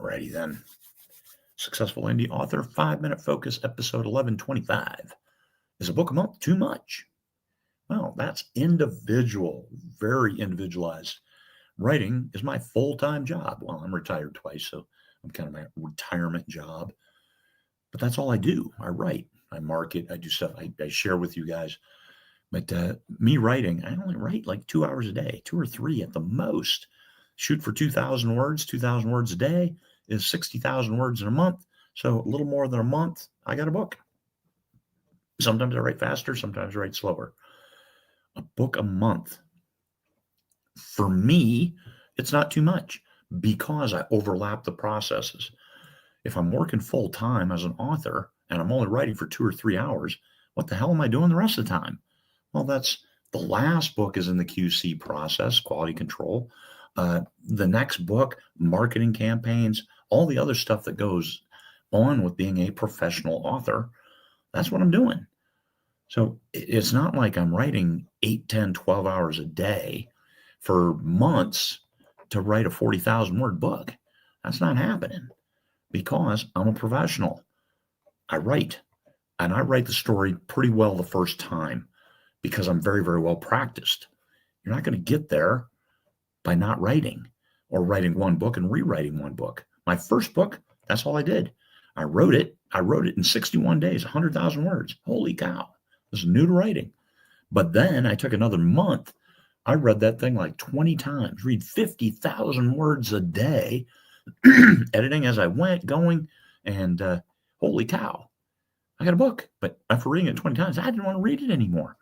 Alrighty then. Successful Indie Author 5-Minute Focus, episode 1125. Is a book a month too much? Well, that's individual, very individualized. Writing is my full-time job. Well, I'm retired twice, so I'm kind of my retirement job. But that's all I do. I write, I market, I do stuff, I share with you guys. But me writing, I only write like 2 hours a day, 2 or 3 at the most. Shoot for 2,000 words. 2,000 words a day is 60,000 words in a month. So a little more than a month, I got a book. Sometimes I write faster, sometimes I write slower. A book a month. For me, it's not too much because I overlap the processes. If I'm working full time as an author and I'm only writing for 2 or 3 hours, what the hell am I doing the rest of the time? Well, that's the last book is in the QC process, quality control. The next book, marketing campaigns, all the other stuff that goes on with being a professional author. That's what I'm doing. So it's not like I'm writing 8, 10, 12 hours a day for months to write a 40,000 word book. That's not happening because I'm a professional. I write, and I write the story pretty well the first time because I'm very, very well practiced. You're not going to get there by not writing or writing one book and rewriting one book. My first book, that's all I did. I wrote it in 61 days, 100,000 words. Holy cow. This is new to writing. But then I took another month. I read that thing like 20 times, read 50,000 words a day, editing as I went, going, and holy cow, I got a book. But after reading it 20 times, I didn't want to read it anymore.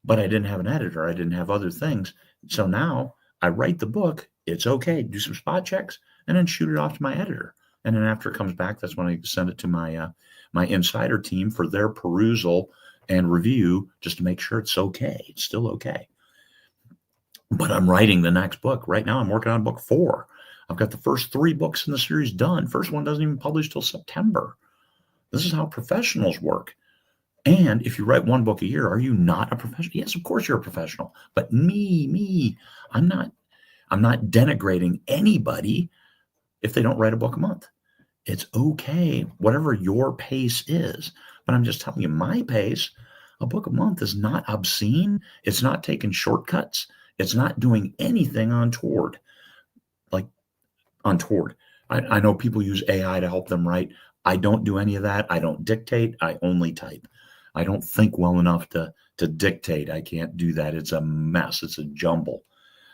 But I didn't have an editor. I didn't have other things. So now I write the book. It's okay. Do some spot checks and then shoot it off to my editor. And then after it comes back, that's when I send it to my insider team for their perusal and review, just to make sure it's okay. It's still okay. But I'm writing the next book. Right now, I'm working on book 4. I've got the first 3 books in the series done. First one doesn't even publish till September. This is how professionals work. And if you write one book a year, are you not a professional? Yes, of course you're a professional. But I'm not denigrating anybody if they don't write a book a month. It's okay, whatever your pace is. But I'm just telling you, my pace, a book a month is not obscene. It's not taking shortcuts. It's not doing anything untoward. Like untoward. I know people use AI to help them write. I don't do any of that. I don't dictate. I only type. I don't think well enough to dictate. I can't do that. It's a mess. It's a jumble.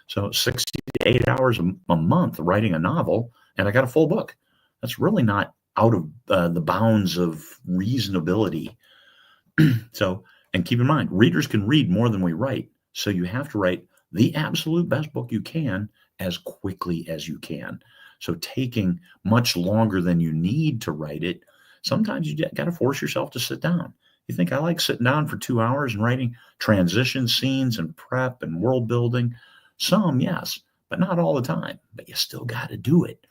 So 60 to 8 hours a month writing a novel, and I got a full book. That's really not out of the bounds of reasonability. So, and keep in mind, readers can read more than we write. So you have to write the absolute best book you can as quickly as you can. So taking much longer than you need to write it, sometimes you got to force yourself to sit down. You think I like sitting down for 2 hours and writing transition scenes and prep and world building? Some, yes, but not all the time. But you still got to do it.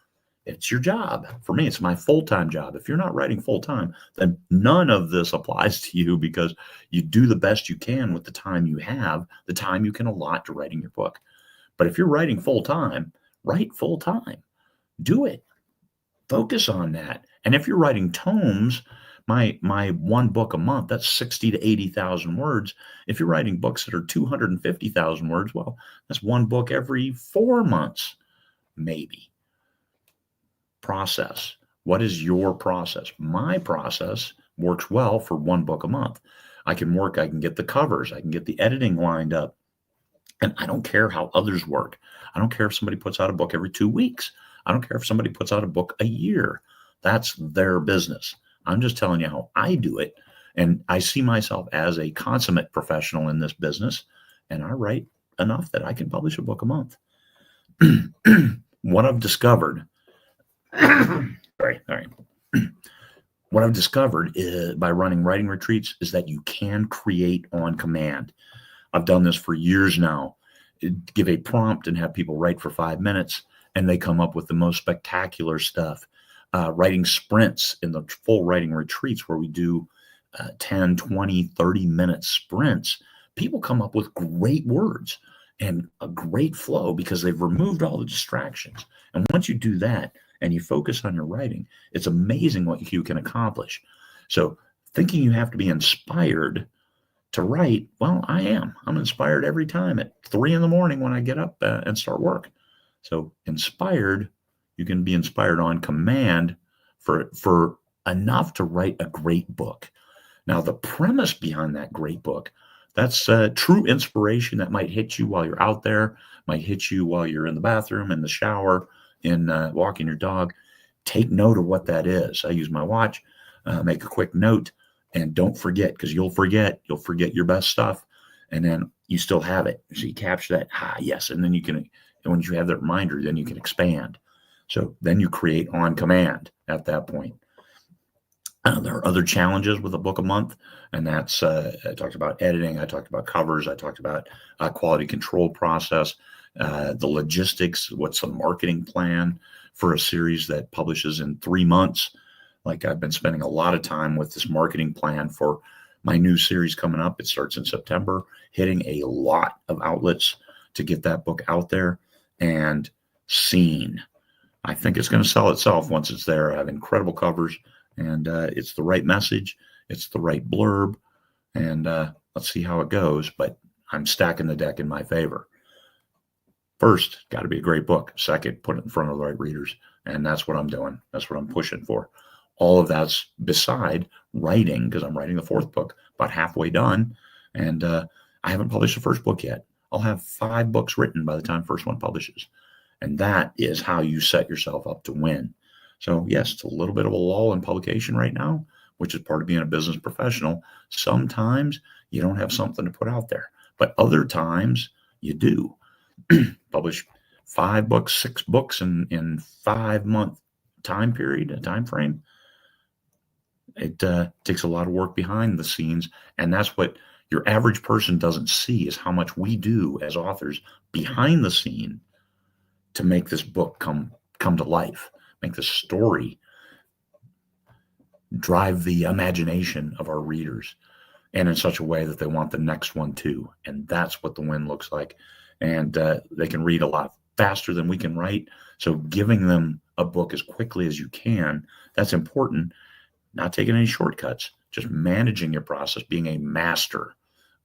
It's your job. For me, it's my full-time job. If you're not writing full-time, then none of this applies to you because you do the best you can with the time you have, the time you can allot to writing your book. But if you're writing full-time, write full-time. Do it. Focus on that. And if you're writing tomes, my one book a month, that's 60 to 80,000 words. If you're writing books that are 250,000 words, well, that's one book every 4 months, maybe. Process. What is your process? My process works well for one book a month. I can get the covers, I can get the editing lined up. And I don't care how others work. I don't care if somebody puts out a book every 2 weeks. I don't care if somebody puts out a book a year. That's their business. I'm just telling you how I do it. And I see myself as a consummate professional in this business. And I write enough that I can publish a book a month. What I've discovered, what I've discovered is, by running writing retreats, is that you can create on command. I've done this for years now. Give a prompt and have people write for 5 minutes, and they come up with the most spectacular stuff. Writing sprints in the full writing retreats where we do 10, 20, 30-minute sprints. People come up with great words and a great flow because they've removed all the distractions. And once you do that, and you focus on your writing, it's amazing what you can accomplish. So thinking you have to be inspired to write, well, I am. I'm inspired every time at 3 in the morning when I get up and start work. So inspired, you can be inspired on command for enough to write a great book. Now, the premise behind that great book, that's true inspiration that might hit you while you're out there, might hit you while you're in the bathroom, in the shower, in walking your dog. Take note of what that is. I use my watch, make a quick note, and don't forget, because you'll forget your best stuff, and then you still have it. So you capture that, yes, and then you can, and once you have that reminder, then you can expand. So then you create on command at that point. There are other challenges with a book a month, and that's I talked about editing, I talked about covers, I talked about quality control process, the logistics, what's the marketing plan for a series that publishes in 3 months. Like I've been spending a lot of time with this marketing plan for my new series coming up. It starts in September, hitting a lot of outlets to get that book out there and seen. I think it's going to sell itself once it's there. I have incredible covers, and it's the right message. It's the right blurb, and let's see how it goes. But I'm stacking the deck in my favor. First, got to be a great book. Second, put it in front of the right readers, and that's what I'm doing. That's what I'm pushing for. All of that's beside writing, because I'm writing the 4th book, about halfway done, and I haven't published the 1st book yet. I'll have 5 books written by the time the 1st one publishes, and that is how you set yourself up to win. So yes, it's a little bit of a lull in publication right now, which is part of being a business professional. Sometimes you don't have something to put out there, but other times you do. Publish 5 books, 6 books in 5-month time frame. It takes a lot of work behind the scenes, and that's what your average person doesn't see, is how much we do as authors behind the scene to make this book come to life, make the story drive the imagination of our readers, and in such a way that they want the next one too. And that's what the win looks like. And they can read a lot faster than we can write. So giving them a book as quickly as you can, that's important. Not taking any shortcuts, just managing your process, being a master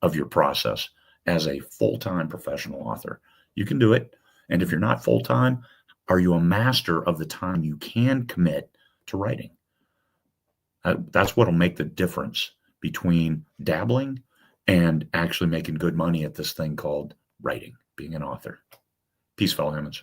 of your process as a full-time professional author. You can do it. And if you're not full-time, are you a master of the time you can commit to writing? That's what'll make the difference between dabbling and actually making good money at this thing called writing, being an author. Peace, fellow humans.